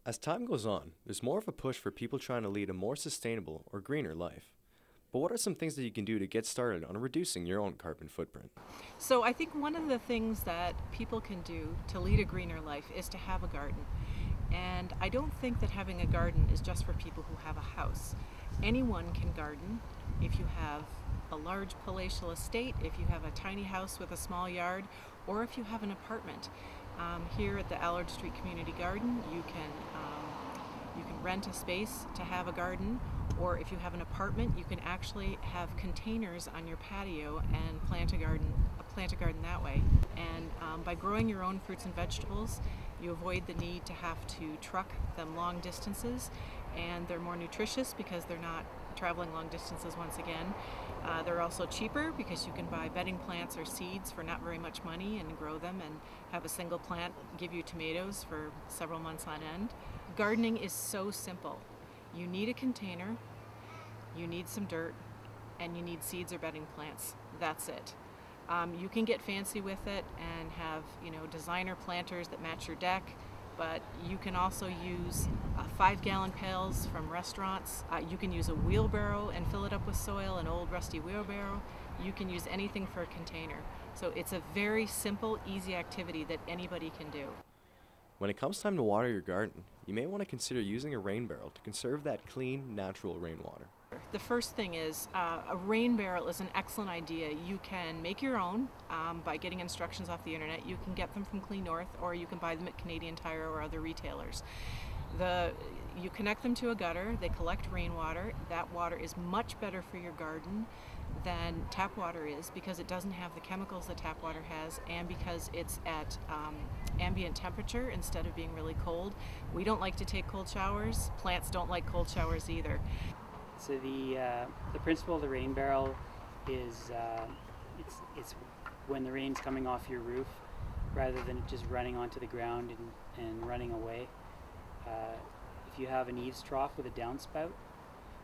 As time goes on, there's more of a push for people trying to lead a more sustainable or greener life. But what are some things that you can do to get started on reducing your own carbon footprint? So I think one of the things that people can do to lead a greener life is to have a garden. And I don't think that having a garden is just for people who have a house. Anyone can garden if you have a large palatial estate, if you have a tiny house with a small yard, or if you have an apartment. Here at the Allard Street Community Garden, you can rent a space to have a garden, or if you have an apartment, you can actually have containers on your patio and plant a garden that way. And by growing your own fruits and vegetables, you avoid the need to have to truck them long distances, and they're more nutritious because they're not traveling long distances once again. They're also cheaper because you can buy bedding plants or seeds for not very much money and grow them and have a single plant give you tomatoes for several months on end. Gardening is so simple. You need a container, you need some dirt, and you need seeds or bedding plants. That's it. You can get fancy with it and have, designer planters that match your deck, but you can also use 5-gallon pails from restaurants. You can use a wheelbarrow and fill it up with soil, an old rusty wheelbarrow. You can use anything for a container. So it's a very simple, easy activity that anybody can do. When it comes time to water your garden, you may want to consider using a rain barrel to conserve that clean, natural rainwater. The first thing is a rain barrel is an excellent idea. You can make your own by getting instructions off the internet. You can get them from Clean North, or you can buy them at Canadian Tire or other retailers. You connect them to a gutter, they collect rainwater. That water is much better for your garden than tap water is because it doesn't have the chemicals that tap water has, and because it's at ambient temperature instead of being really cold. We don't like to take cold showers. Plants don't like cold showers either. So the principle of the rain barrel is it's when the rain's coming off your roof, rather than just running onto the ground and running away. If you have an eaves trough with a downspout,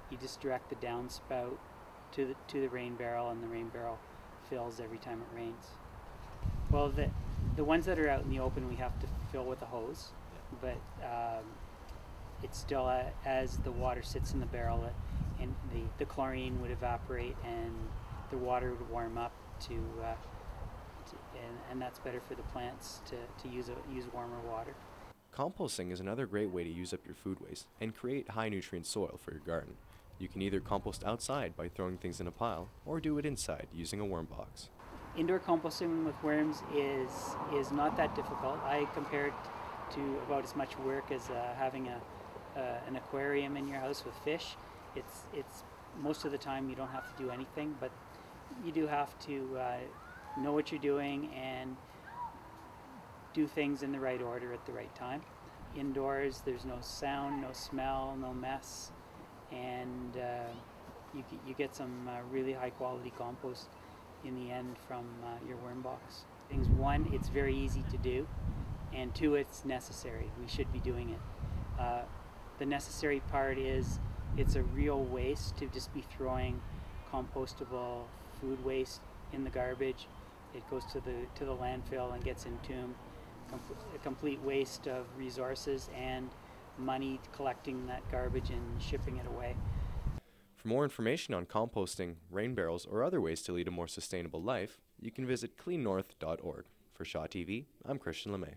you just direct the downspout to the rain barrel, and the rain barrel fills every time it rains. Well, the ones that are out in the open we have to fill with a hose, but it's still as the water sits in the barrel, and the chlorine would evaporate and the water would warm up and that's better for the plants to use warmer water. Composting is another great way to use up your food waste and create high nutrient soil for your garden. You can either compost outside by throwing things in a pile, or do it inside using a worm box. Indoor composting with worms is not that difficult. I compare it to about as much work as having an aquarium in your house with fish. It's most of the time you don't have to do anything, but you do have to know what you're doing and do things in the right order at the right time. Indoors, there's no sound, no smell, no mess, and you get some really high quality compost in the end from your worm box. Things: one, it's very easy to do, and two, it's necessary. We should be doing it. The necessary part is it's a real waste to just be throwing compostable food waste in the garbage. It goes to the landfill and gets entombed. A complete waste of resources and money collecting that garbage and shipping it away. For more information on composting, rain barrels, or other ways to lead a more sustainable life, you can visit cleannorth.org. For Shaw TV, I'm Christian LeMay.